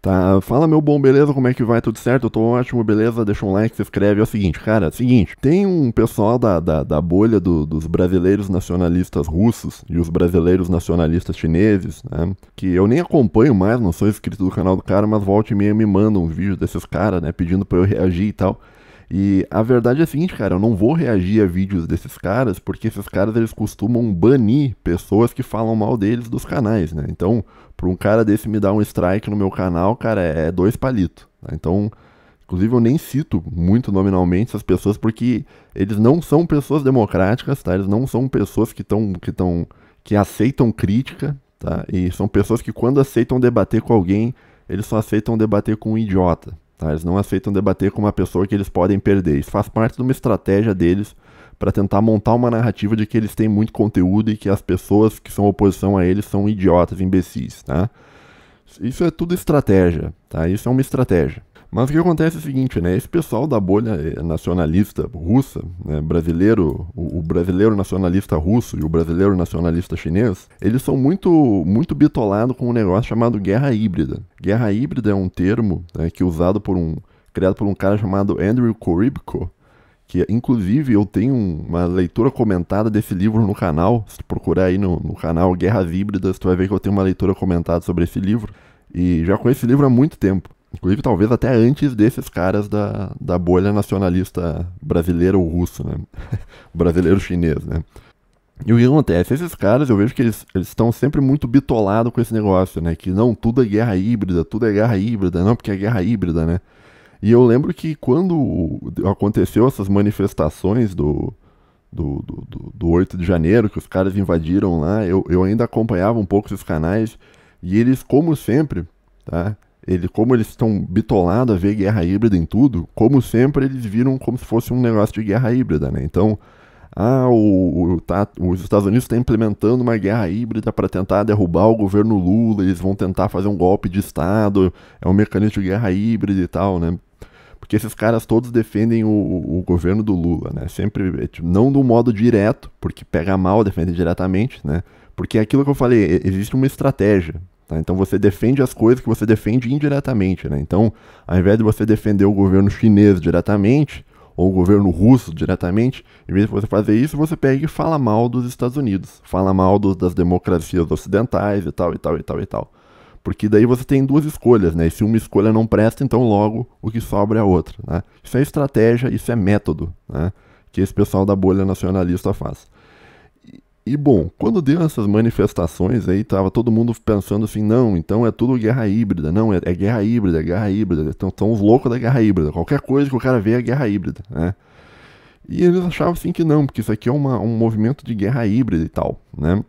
Tá, fala meu bom, beleza? Como é que vai? Tudo certo? Eu tô ótimo, beleza? Deixa um like, se inscreve. É o seguinte, cara, é o seguinte, tem um pessoal da bolha dos brasileiros nacionalistas russos e os brasileiros nacionalistas chineses, né? Que eu nem acompanho mais, não sou inscrito do canal do cara, mas volta e meia me mandam uns vídeos desses caras, né? Pedindo pra eu reagir e tal. E a verdade é a seguinte, cara, eu não vou reagir a vídeos desses caras, porque esses caras eles costumam banir pessoas que falam mal deles dos canais, né? Então, pra um cara desse me dar um strike no meu canal, cara, é dois palitos, tá? Então, inclusive eu nem cito muito nominalmente essas pessoas, porque eles não são pessoas democráticas, tá? Eles não são pessoas que aceitam crítica, tá? E são pessoas que quando aceitam debater com alguém, eles só aceitam debater com um idiota. Tá? Eles não aceitam debater com uma pessoa que eles podem perder. Isso faz parte de uma estratégia deles para tentar montar uma narrativa de que eles têm muito conteúdo e que as pessoas que são oposição a eles são idiotas, imbecis. Tá? Isso é tudo estratégia. Tá? Isso é uma estratégia. Mas o que acontece é o seguinte, né? Esse pessoal da bolha nacionalista russa, né? O brasileiro nacionalista russo e o brasileiro nacionalista chinês, eles são muito bitolados com um negócio chamado guerra híbrida. Guerra híbrida é um termo, né, que é usado criado por um cara chamado Andrew Korybko, que inclusive eu tenho uma leitura comentada desse livro no canal. Se tu procurar aí no canal Guerras Híbridas, tu vai ver que eu tenho uma leitura comentada sobre esse livro. E já conheço esse livro há muito tempo. Inclusive, talvez até antes desses caras da bolha nacionalista brasileira ou russo, né? Brasileiro-chinês, né? E o que acontece? Esses caras, eu vejo que eles estão sempre muito bitolados com esse negócio, né? Que não, tudo é guerra híbrida, não, porque é guerra híbrida, né? E eu lembro que quando aconteceu essas manifestações do 8 de janeiro, que os caras invadiram lá, eu ainda acompanhava um pouco esses canais, e eles, como sempre, tá? Como eles estão bitolados a ver guerra híbrida em tudo, como sempre eles viram como se fosse um negócio de guerra híbrida, né? Então, os Estados Unidos estão implementando uma guerra híbrida para tentar derrubar o governo Lula, eles vão tentar fazer um golpe de Estado, é um mecanismo de guerra híbrida e tal, né? Porque esses caras todos defendem o governo do Lula, né? Sempre, não do modo direto, porque pega mal, defende diretamente, né? Porque é aquilo que eu falei, existe uma estratégia. Tá? Então você defende as coisas que você defende indiretamente, né? Então, ao invés de você defender o governo chinês diretamente, ou o governo russo diretamente, em vez de você fazer isso, você pega e fala mal dos Estados Unidos, fala mal das democracias ocidentais e tal, e tal, e tal, e tal. Porque daí você tem duas escolhas, né? E se uma escolha não presta, então logo o que sobra é a outra, né? Isso é estratégia, isso é método, né? Que esse pessoal da bolha nacionalista faz. E bom, quando deu essas manifestações aí, tava todo mundo pensando assim, não, então é tudo guerra híbrida, não, é guerra híbrida, é guerra híbrida, então são os loucos da guerra híbrida, qualquer coisa que o cara vê é guerra híbrida, né? E eles achavam assim que não, porque isso aqui é um movimento de guerra híbrida e tal, né?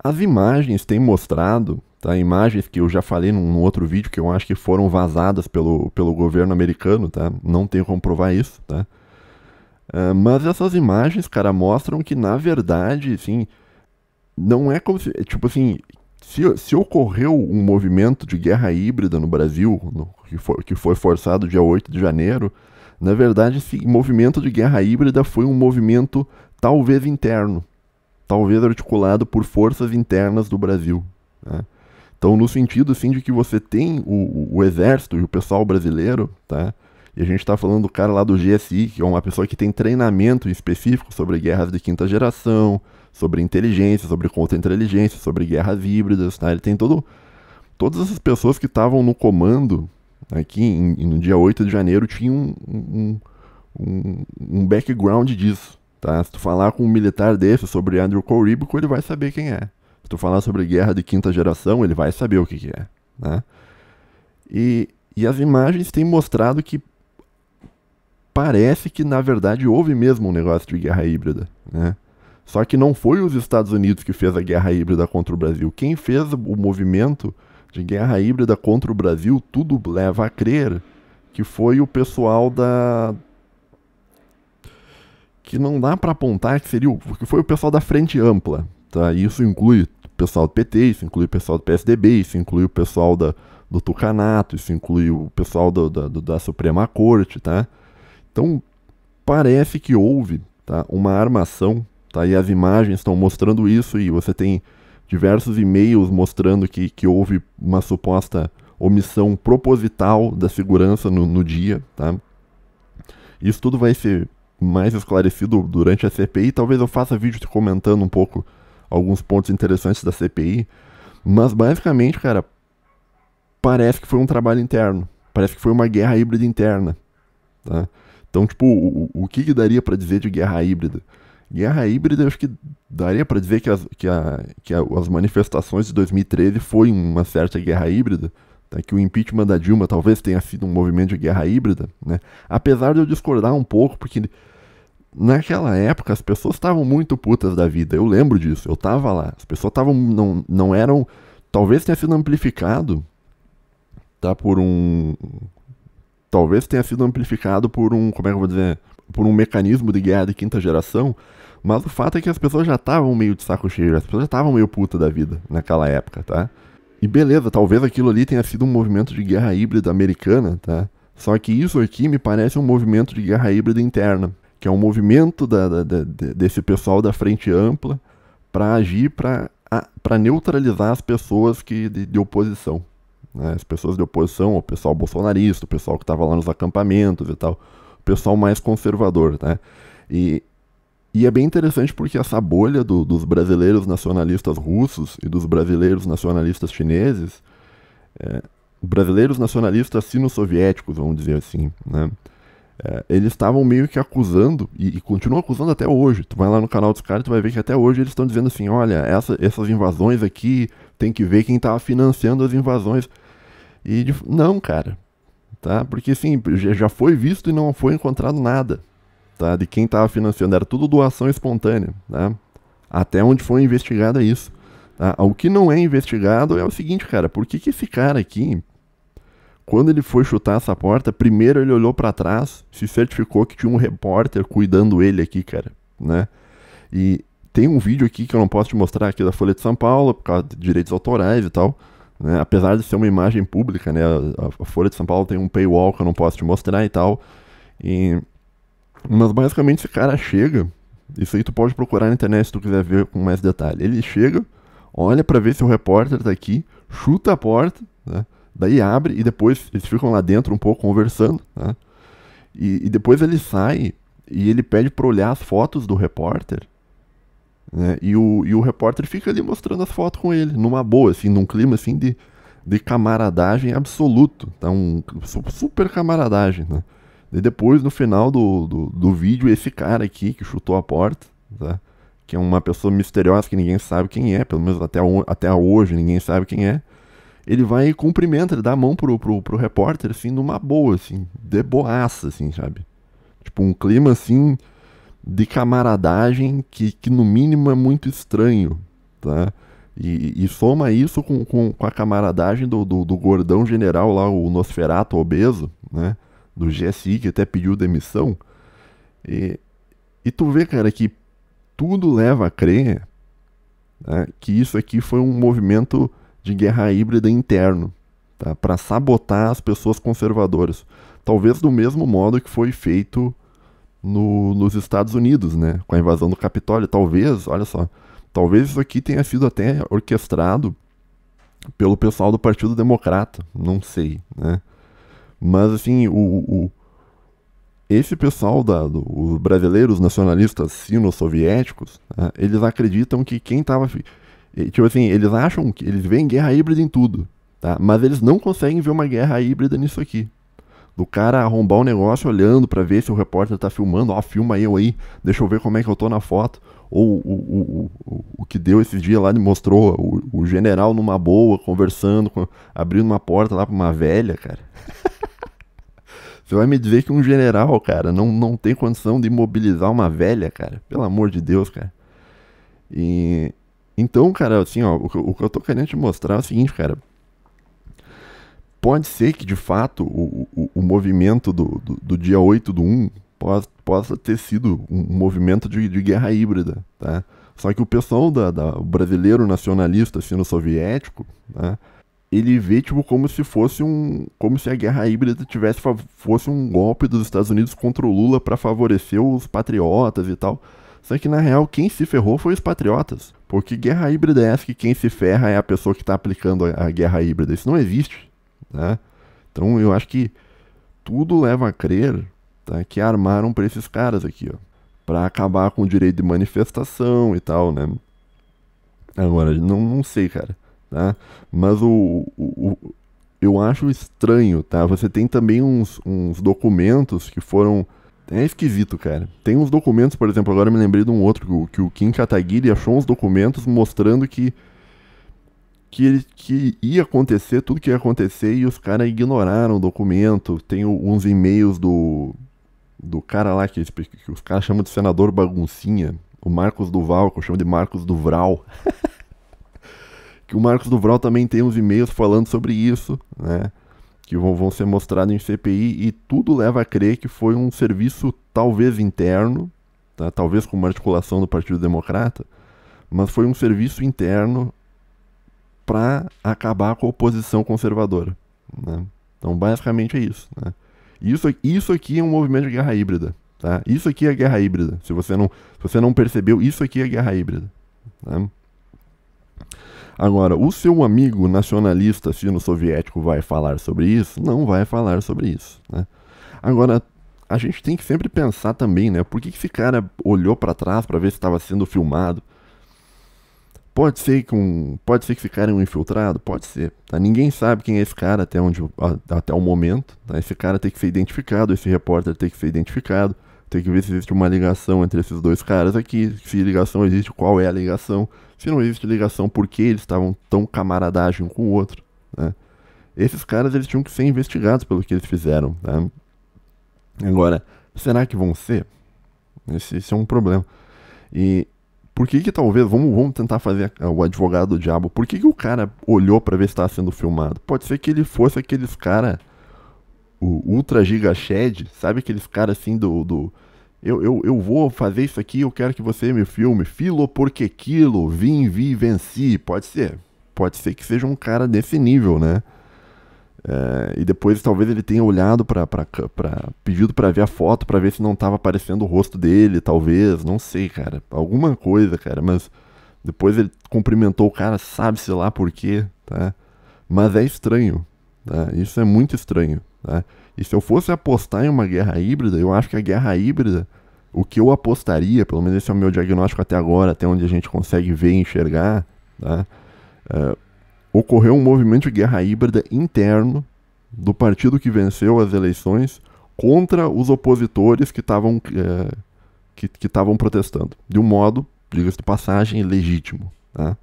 As imagens têm mostrado, tá? Imagens que eu já falei num outro vídeo, que eu acho que foram vazadas pelo governo americano, tá? Não tenho como provar isso, tá? Mas essas imagens, cara, mostram que, na verdade, assim, não é como se... Tipo assim, se ocorreu um movimento de guerra híbrida no Brasil, que foi forçado dia 8 de janeiro, na verdade, esse movimento de guerra híbrida foi um movimento talvez interno, talvez articulado por forças internas do Brasil, né? Então, no sentido, assim, de que você tem o exército e o pessoal brasileiro, tá? E a gente está falando do cara lá do GSI, que é uma pessoa que tem treinamento específico sobre guerras de quinta geração, sobre inteligência, sobre contra-inteligência, sobre guerras híbridas, tá? Ele tem todas essas pessoas que estavam no comando aqui no dia 8 de janeiro tinham um background disso, tá? Se tu falar com um militar desse sobre Andrew Korybko, ele vai saber quem é. Se tu falar sobre guerra de quinta geração, ele vai saber o que é, né? E as imagens têm mostrado que parece que, na verdade, houve mesmo um negócio de guerra híbrida, né? Só que não foi os Estados Unidos que fez a guerra híbrida contra o Brasil. Quem fez o movimento de guerra híbrida contra o Brasil, tudo leva a crer que foi o pessoal que não dá para apontar que foi o pessoal da Frente Ampla, tá? Isso inclui o pessoal do PT, isso inclui o pessoal do PSDB, isso inclui o pessoal do Tucanato, isso inclui o pessoal da Suprema Corte, tá? Então, parece que houve, tá, uma armação, tá? E as imagens estão mostrando isso, e você tem diversos e-mails mostrando que houve uma suposta omissão proposital da segurança no dia, tá? Isso tudo vai ser mais esclarecido durante a CPI. Talvez eu faça vídeo comentando um pouco alguns pontos interessantes da CPI. Mas basicamente, cara, parece que foi um trabalho interno. Parece que foi uma guerra híbrida interna, tá? Então, tipo, o que daria pra dizer de guerra híbrida? Guerra híbrida, eu acho que daria pra dizer que as manifestações de 2013 foi uma certa guerra híbrida, tá? Que o impeachment da Dilma talvez tenha sido um movimento de guerra híbrida, né? Apesar de eu discordar um pouco, porque naquela época as pessoas estavam muito putas da vida, eu lembro disso, eu tava lá. As pessoas estavam, não eram, talvez tenha sido amplificado, tá? Talvez tenha sido amplificado por um, como é que eu vou dizer, por um mecanismo de guerra de quinta geração, mas o fato é que as pessoas já estavam meio de saco cheio, as pessoas já estavam meio puta da vida naquela época, tá? E beleza, talvez aquilo ali tenha sido um movimento de guerra híbrida americana, tá? Só que isso aqui me parece um movimento de guerra híbrida interna, que é um movimento desse pessoal da frente ampla para agir, para neutralizar as pessoas de oposição. Né, as pessoas de oposição, o pessoal bolsonarista, o pessoal que estava lá nos acampamentos e tal, o pessoal mais conservador, né? E é bem interessante porque essa bolha dos brasileiros nacionalistas russos e dos brasileiros nacionalistas chineses, brasileiros nacionalistas sino-soviéticos, vamos dizer assim, né? Eles estavam meio que acusando, e continuam acusando até hoje. Tu vai lá no canal dos caras e tu vai ver que até hoje eles estão dizendo assim, olha, essas invasões aqui, tem que ver quem estava financiando as invasões. E não, cara, tá? Porque assim, já foi visto e não foi encontrado nada, tá? De quem estava financiando, era tudo doação espontânea, tá? Até onde foi investigado é isso, tá? O que não é investigado é o seguinte, cara, por que esse cara aqui, quando ele foi chutar essa porta, primeiro ele olhou pra trás, se certificou que tinha um repórter cuidando ele aqui, cara, né? E tem um vídeo aqui que eu não posso te mostrar aqui da Folha de São Paulo, por causa de direitos autorais e tal, né? Apesar de ser uma imagem pública, né? A Folha de São Paulo tem um paywall que eu não posso te mostrar e tal. Mas basicamente esse cara chega, isso aí tu pode procurar na internet se tu quiser ver com mais detalhe. Ele chega, olha pra ver se o repórter tá aqui, chuta a porta, né? Daí abre e depois eles ficam lá dentro um pouco conversando, né? E depois ele sai e ele pede pra olhar as fotos do repórter, né? E o repórter fica ali mostrando as fotos com ele, numa boa, assim, num clima assim de camaradagem absoluto, tá? Super camaradagem, né? E depois, no final do vídeo, esse cara aqui que chutou a porta, tá? Que é uma pessoa misteriosa que ninguém sabe quem é, pelo menos até hoje ninguém sabe quem é. Ele vai e cumprimenta, ele dá a mão pro repórter, assim, numa boa, assim, de boaça, assim, sabe? Tipo, um clima, assim, de camaradagem que no mínimo é muito estranho, tá? E soma isso com a camaradagem do gordão general lá, o Nosferatu obeso, né? Do GSI, que até pediu demissão. E tu vê, cara, que tudo leva a crer, né, que isso aqui foi um movimento de guerra híbrida interno, tá? Para sabotar as pessoas conservadoras. Talvez do mesmo modo que foi feito nos Estados Unidos, né? Com a invasão do Capitólio. Talvez, olha só, talvez isso aqui tenha sido até orquestrado pelo pessoal do Partido Democrata. Não sei, né? Mas assim, esse pessoal os brasileiros nacionalistas sino-soviéticos, né, eles acreditam que quem estava... Tipo assim, eles acham que eles veem guerra híbrida em tudo, tá? Mas eles não conseguem ver uma guerra híbrida nisso aqui. Do cara arrombar o negócio olhando pra ver se o repórter tá filmando, ó, filma eu aí, deixa eu ver como é que eu tô na foto. Ou o que deu esses dias lá, ele mostrou o general numa boa, conversando, abrindo uma porta lá pra uma velha, cara. Você vai me dizer que um general, cara, não tem condição de mobilizar uma velha, cara? Pelo amor de Deus, cara. Então, cara, assim, ó, o que eu tô querendo te mostrar é o seguinte, cara. Pode ser que, de fato, o movimento do dia 8/1 possa ter sido um movimento de guerra híbrida, tá? Só que o pessoal o brasileiro nacionalista sino-soviético, né, ele vê, tipo, como se a guerra híbrida fosse um golpe dos Estados Unidos contra o Lula para favorecer os patriotas e tal. Só que, na real, quem se ferrou foi os patriotas. Porque guerra híbrida é essa que quem se ferra é a pessoa que tá aplicando a guerra híbrida. Isso não existe. tá? Então eu acho que tudo leva a crer, tá, que armaram pra esses caras aqui, ó, pra acabar com o direito de manifestação e tal, né? Agora, não sei, cara, tá? Mas eu acho estranho, tá? Você tem também uns documentos que foram... É esquisito, cara. Tem uns documentos, por exemplo, agora eu me lembrei de um outro, que o Kim Kataguiri achou uns documentos mostrando que ia acontecer, tudo que ia acontecer, e os caras ignoraram o documento. Tem uns e-mails do cara lá, que os caras chamam de senador baguncinha, o Marcos Duval, que eu chamo de Marcos Duvral. Que o Marcos Duvral também tem uns e-mails falando sobre isso, né? Que vão ser mostrados em CPI, e tudo leva a crer que foi um serviço talvez interno, tá? Talvez com uma articulação do Partido Democrata, mas foi um serviço interno para acabar com a oposição conservadora, né? Então basicamente é isso, né? Isso aqui é um movimento de guerra híbrida, tá? Isso aqui é guerra híbrida. Se você não percebeu, isso aqui é guerra híbrida, tá? Agora, o seu amigo nacionalista sino-soviético vai falar sobre isso? Não vai falar sobre isso, né? Agora, a gente tem que sempre pensar também, né? Por que esse cara olhou para trás para ver se estava sendo filmado? Pode ser que esse cara é um infiltrado? Pode ser, tá? Ninguém sabe quem é esse cara até o momento, tá? Esse cara tem que ser identificado, esse repórter tem que ser identificado, tem que ver se existe uma ligação entre esses dois caras aqui. Se ligação existe, qual é a ligação? Se não existe ligação, por que eles estavam tão camaradagem um com o outro, né? Esses caras, eles tinham que ser investigados pelo que eles fizeram, tá? Agora, será que vão ser? Esse é um problema. E por que talvez, vamos tentar fazer o advogado do diabo, por que o cara olhou pra ver se estava sendo filmado? Pode ser que ele fosse aqueles cara, o Ultra Giga Shed, sabe aqueles caras assim eu vou fazer isso aqui, eu quero que você me filme, filo porque quilo, vim, vi, venci. Pode ser que seja um cara desse nível, né? E depois talvez ele tenha olhado pedido pra ver a foto, pra ver se não tava aparecendo o rosto dele, talvez, não sei, cara, alguma coisa, cara, mas depois ele cumprimentou o cara, sabe-se lá por quê, tá? Mas é estranho, tá? Isso é muito estranho, tá? E se eu fosse apostar em uma guerra híbrida, eu acho que a guerra híbrida, o que eu apostaria, pelo menos esse é o meu diagnóstico até agora, até onde a gente consegue ver e enxergar, tá? Ocorreu um movimento de guerra híbrida interno do partido que venceu as eleições contra os opositores que estavam protestando, de um modo, diga-se de passagem, legítimo, tá?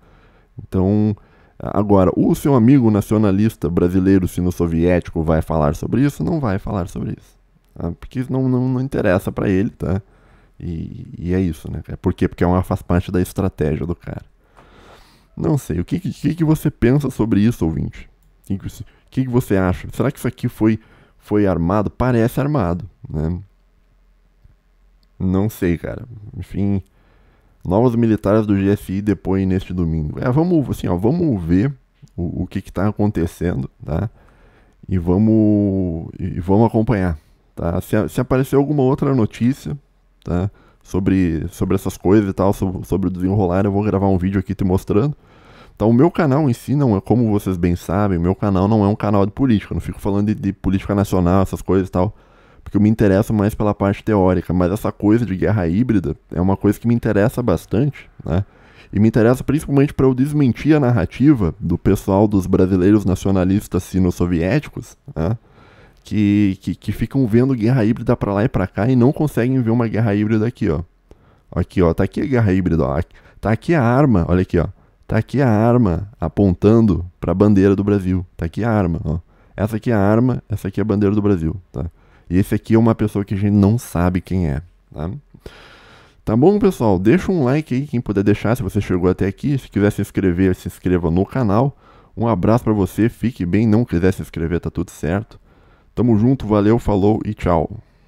Então, agora, o seu amigo nacionalista brasileiro sino-soviético vai falar sobre isso? Não vai falar sobre isso, tá? Porque não interessa pra ele, tá? E é isso, né? Por quê? Porque faz parte da estratégia do cara. Não sei, o que você pensa sobre isso, ouvinte? O que você acha? Será que isso aqui foi armado? Parece armado, né? Não sei, cara. Enfim, novos militares do GSI depõem neste domingo. Vamos ver o que está acontecendo, tá? E vamos acompanhar, tá? Se aparecer alguma outra notícia, tá? Sobre essas coisas e tal, sobre o desenrolar, eu vou gravar um vídeo aqui te mostrando. Então, o meu canal em si não é, como vocês bem sabem, o meu canal não é um canal de política. Eu não fico falando de política nacional, essas coisas e tal, porque eu me interesso mais pela parte teórica. Mas essa coisa de guerra híbrida é uma coisa que me interessa bastante, né? E me interessa principalmente para eu desmentir a narrativa do pessoal dos brasileiros nacionalistas sino-soviéticos, né? Que ficam vendo guerra híbrida pra lá e pra cá e não conseguem ver uma guerra híbrida aqui, ó. Aqui, ó, tá aqui a guerra híbrida, ó. Tá aqui a arma, olha aqui, ó. Tá aqui a arma apontando pra bandeira do Brasil. Tá aqui a arma, ó. Essa aqui é a arma, essa aqui é a bandeira do Brasil, tá? E esse aqui é uma pessoa que a gente não sabe quem é, tá? Tá bom, pessoal? Deixa um like aí, quem puder deixar, se você chegou até aqui. Se quiser se inscrever, se inscreva no canal. Um abraço pra você, fique bem. Não quiser se inscrever, tá tudo certo. Tamo junto, valeu, falou e tchau.